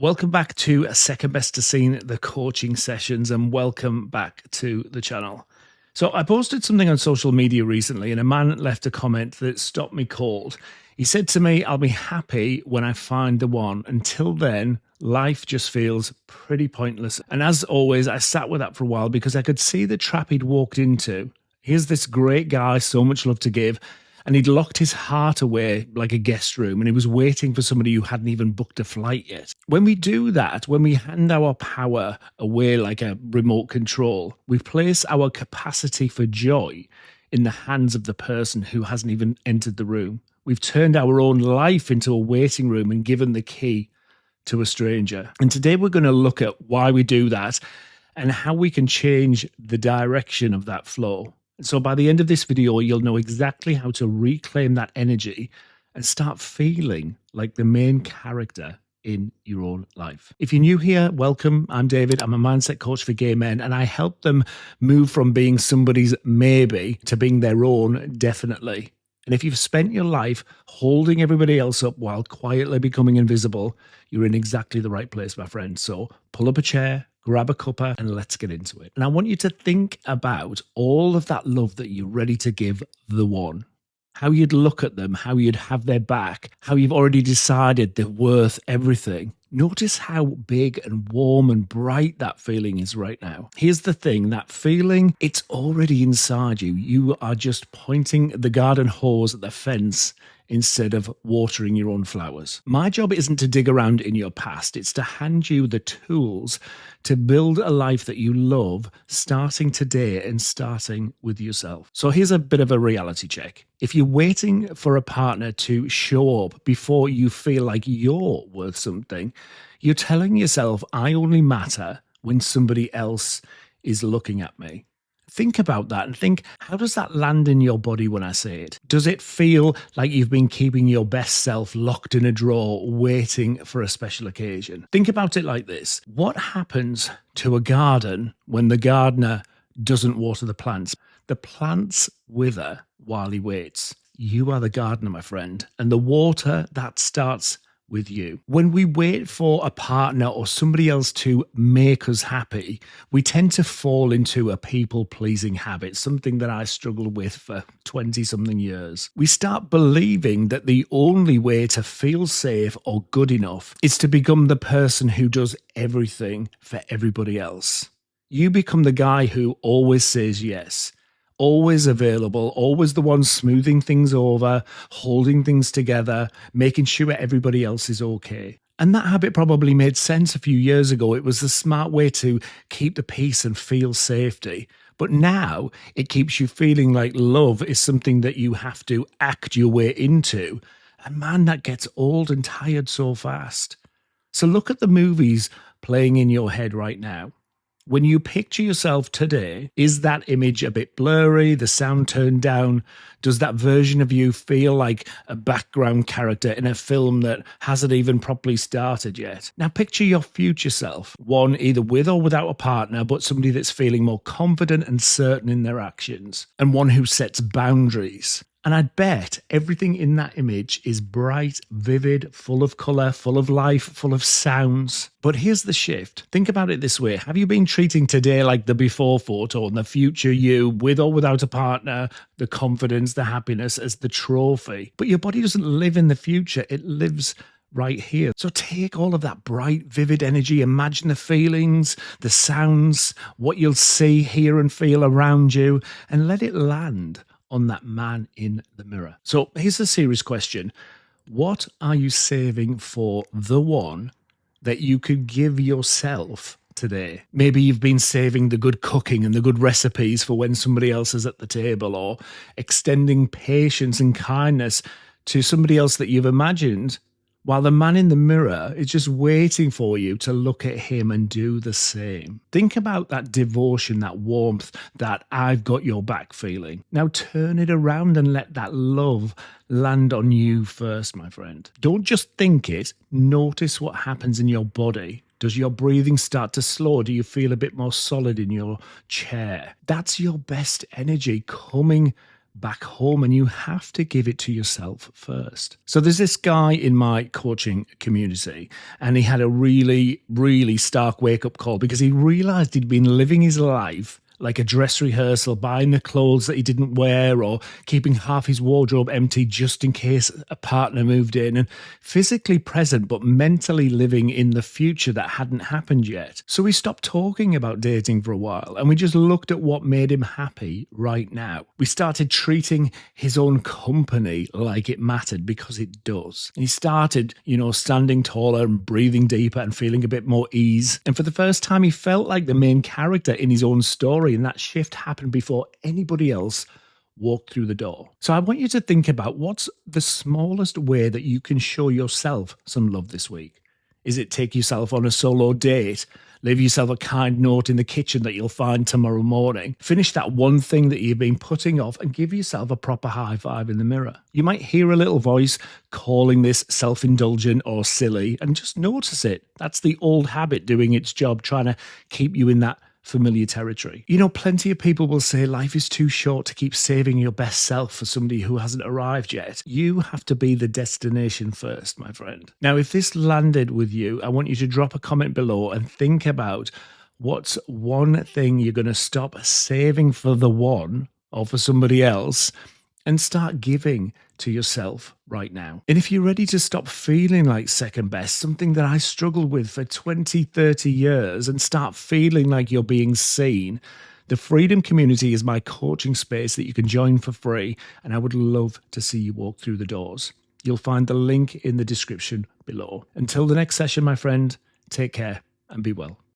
Welcome back to Second Best to Scene, the coaching sessions, and welcome back to the channel. So I posted something on social media recently and a man left a comment that stopped me cold. He said to me, I'll be happy when I find the one. Until then, life just feels pretty pointless. And as always, I sat with that for a while because I could see the trap he'd walked into. Here's this great guy, so much love to give, and he'd locked his heart away like a guest room, and he was waiting for somebody who hadn't even booked a flight yet. When we do that, when we hand our power away like a remote control, we place our capacity for joy in the hands of the person who hasn't even entered the room. We've turned our own life into a waiting room and given the key to a stranger. And today we're going to look at why we do that and how we can change the direction of that flow. So by the end of this video, you'll know exactly how to reclaim that energy and start feeling like the main character in your own life. If you're new here, welcome. I'm David. I'm a mindset coach for gay men, and I help them move from being somebody's maybe to being their own definitely. And if you've spent your life holding everybody else up while quietly becoming invisible, you're in exactly the right place, my friend. So pull up a chair, grab a cuppa, and let's get into it. And I want you to think about all of that love that you're ready to give the one. How you'd look at them, how you'd have their back, how you've already decided they're worth everything. Notice how big and warm and bright that feeling is right now. Here's the thing, that feeling, it's already inside you. You are just pointing the garden hose at the fence instead of watering your own flowers. My job isn't to dig around in your past. It's to hand you the tools to build a life that you love, starting today and starting with yourself. So here's a bit of a reality check. If you're waiting for a partner to show up before you feel like you're worth something, you're telling yourself, I only matter when somebody else is looking at me. Think about that and think, how does that land in your body when I say it? Does it feel like you've been keeping your best self locked in a drawer, waiting for a special occasion? Think about it like this. What happens to a garden when the gardener doesn't water the plants? The plants wither while he waits. You are the gardener, my friend, and the water, that starts with you. When we wait for a partner or somebody else to make us happy, we tend to fall into a people-pleasing habit, something that I struggled with for 20-something years. We start believing that the only way to feel safe or good enough is to become the person who does everything for everybody else. You become the guy who always says yes, always available, always the one smoothing things over, holding things together, making sure everybody else is okay. And that habit probably made sense a few years ago. It was the smart way to keep the peace and feel safety. But now it keeps you feeling like love is something that you have to act your way into. And man, that gets old and tired so fast. So look at the movies playing in your head right now. When you picture yourself today, is that image a bit blurry, the sound turned down? Does that version of you feel like a background character in a film that hasn't even properly started yet? Now picture your future self, one either with or without a partner, but somebody that's feeling more confident and certain in their actions, and one who sets boundaries. And I'd bet everything in that image is bright, vivid, full of colour, full of life, full of sounds. But here's the shift. Think about it this way. Have you been treating today like the before photo and the future you, with or without a partner, the confidence, the happiness, as the trophy? But your body doesn't live in the future. It lives right here. So take all of that bright, vivid energy, imagine the feelings, the sounds, what you'll see, hear and feel around you, and let it land on that man in the mirror. So here's the serious question. What are you saving for the one that you could give yourself today? Maybe you've been saving the good cooking and the good recipes for when somebody else is at the table, or extending patience and kindness to somebody else that you've imagined, while the man in the mirror is just waiting for you to look at him and do the same. Think about that devotion, that warmth, that I've got your back feeling. Now turn it around and let that love land on you first, my friend. Don't just think it. Notice what happens in your body. Does your breathing start to slow? Do you feel a bit more solid in your chair? That's your best energy coming back home, and you have to give it to yourself first. So there's this guy in my coaching community, and he had a really, really stark wake-up call because he realized he'd been living his life like a dress rehearsal, buying the clothes that he didn't wear or keeping half his wardrobe empty just in case a partner moved in, and physically present but mentally living in the future that hadn't happened yet. So we stopped talking about dating for a while and we just looked at what made him happy right now. We started treating his own company like it mattered, because it does. He started, standing taller and breathing deeper and feeling a bit more ease. And for the first time, he felt like the main character in his own story. And that shift happened before anybody else walked through the door. So I want you to think about, what's the smallest way that you can show yourself some love this week? Is it take yourself on a solo date? Leave yourself a kind note in the kitchen that you'll find tomorrow morning? Finish that one thing that you've been putting off and give yourself a proper high five in the mirror. You might hear a little voice calling this self-indulgent or silly, and just notice it. That's the old habit doing its job, trying to keep you in that familiar territory. Plenty of people will say life is too short to keep saving your best self for somebody who hasn't arrived yet. You have to be the destination first, my friend. Now, if this landed with you, I want you to drop a comment below and think about what's one thing you're going to stop saving for the one or for somebody else and start giving to yourself right now. And if you're ready to stop feeling like second best, something that I struggled with for 20, 30 years, and start feeling like you're being seen, the Freedom Community is my coaching space that you can join for free, and I would love to see you walk through the doors. You'll find the link in the description below. Until the next session, my friend, take care and be well.